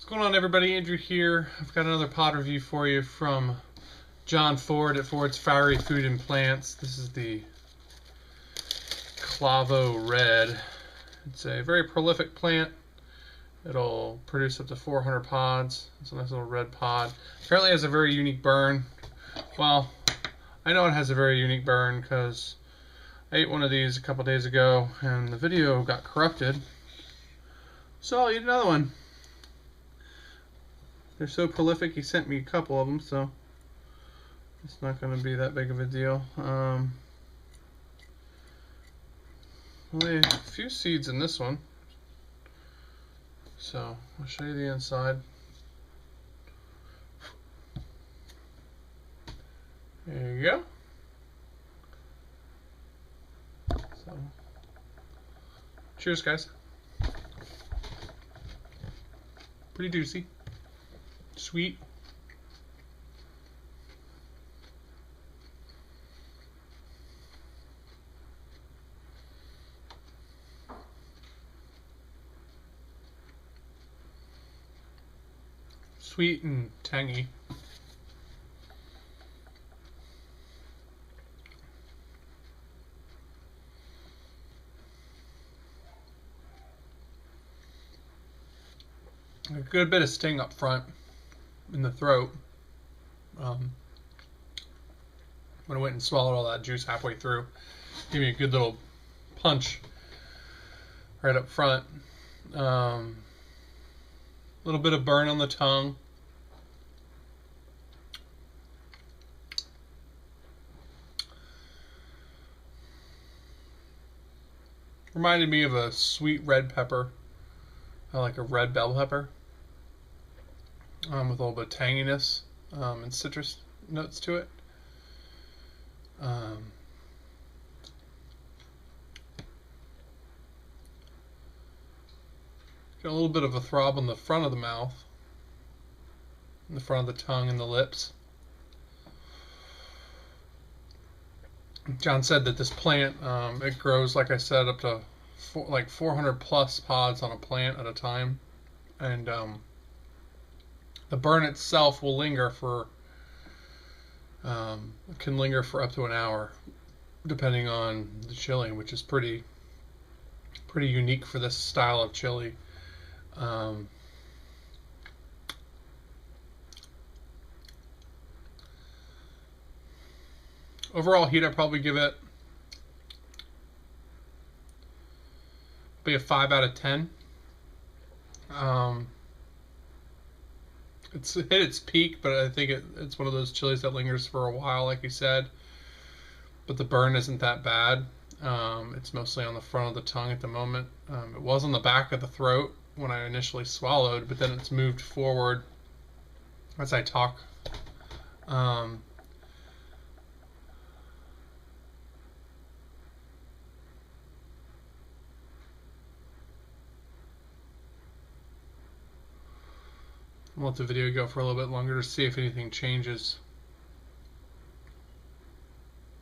What's going on, everybody? Andrew here. I've got another pod review for you from John Ford at Ford's Fiery Food and Plants. This is the Clavo Red. It's a very prolific plant. It'll produce up to 400 pods. It's a nice little red pod. Apparently it has a very unique burn. Well, I know it has a very unique burn because I ate one of these a couple days ago and the video got corrupted. So I'll eat another one. They're so prolific, he sent me a couple of them, so it's not going to be that big of a deal. Only a few seeds in this one, so I'll show you the inside. There you go. So, cheers, guys. Pretty juicy. Sweet. Sweet and tangy. A good bit of sting up front in the throat. When I went and swallowed all that juice halfway through, gave me a good little punch right up front. A little bit of burn on the tongue. Reminded me of a sweet red pepper, like a red bell pepper. With a little bit of tanginess and citrus notes to it. Got a little bit of a throb on the front of the mouth, in the front of the tongue and the lips. John said that this plant, it grows, like I said, up to 400 plus pods on a plant at a time, and the burn itself will linger for, can linger for up to an hour, depending on the chili, which is pretty unique for this style of chili. Overall heat, I'd probably give it a 5 out of 10. It's hit its peak, but I think it's one of those chilies that lingers for a while, like you said. But the burn isn't that bad. It's mostly on the front of the tongue at the moment. It was on the back of the throat when I initially swallowed, but then it's moved forward as I talk. I'll let the video go for a little bit longer to see if anything changes.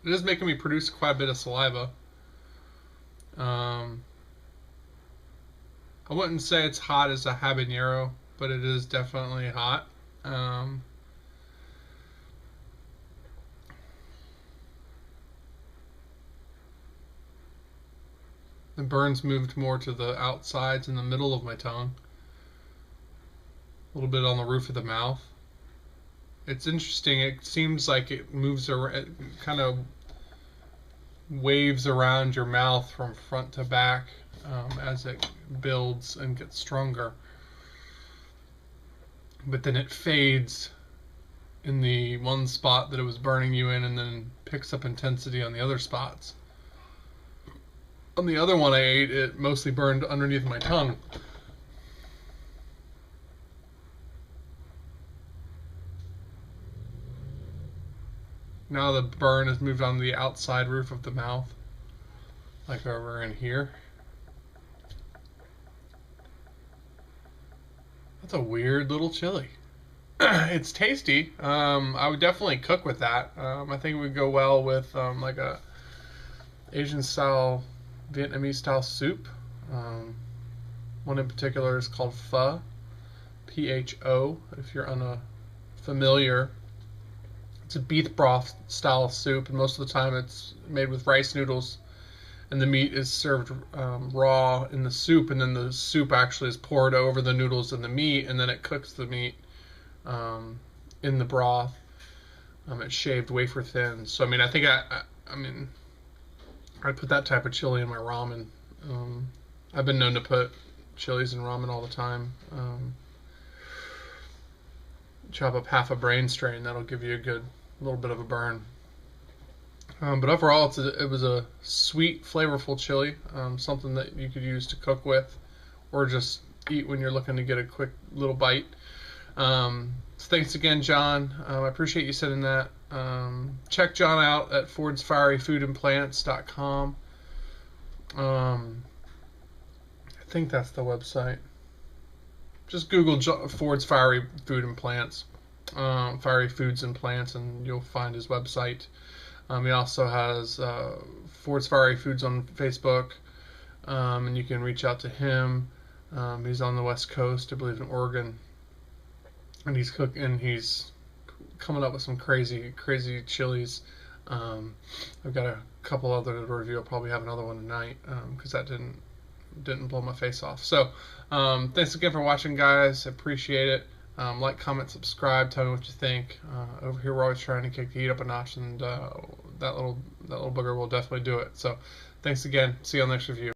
It is making me produce quite a bit of saliva. I wouldn't say it's hot as a habanero, but it is definitely hot. The burns moved more to the outsides in the middle of my tongue. A little bit on the roof of the mouth. It's interesting. It seems like it moves around, it kind of waves around your mouth from front to back as it builds and gets stronger. But then it fades in the one spot that it was burning you in, and then picks up intensity on the other spots. On the other one I ate, it mostly burned underneath my tongue. Now the burn has moved on the outside roof of the mouth, like over in here. That's a weird little chili. It's tasty. I would definitely cook with that. I think it would go well with like a Asian style, Vietnamese style soup. One in particular is called pho. PHO, if you're unfamiliar. It's a beef broth style soup, and most of the time it's made with rice noodles, and the meat is served raw in the soup, and then the soup actually is poured over the noodles and the meat, and then it cooks the meat in the broth. It's shaved wafer thin. So I mean, I think I put that type of chili in my ramen. I've been known to put chilies in ramen all the time. Chop up half a brain strain, that'll give you a good little bit of a burn. But overall, it was a sweet, flavorful chili, something that you could use to cook with, or just eat when you're looking to get a quick little bite. So thanks again, John. I appreciate you sending that. Check John out at fordsfieryfoodandplants.com. I think that's the website. Just Google Ford's Fiery Food and Plants, Fiery Foods and Plants, and you'll find his website. He also has Ford's Fiery Foods on Facebook, and you can reach out to him. He's on the West Coast, I believe, in Oregon, and he's coming up with some crazy chilies. I've got a couple other to review. I'll probably have another one tonight because that didn't blow my face off. So thanks again for watching, guys. I appreciate it. Like, comment, subscribe, tell me what you think. Over here we're always trying to kick the heat up a notch, and that little booger will definitely do it. So thanks again. See you on the next review.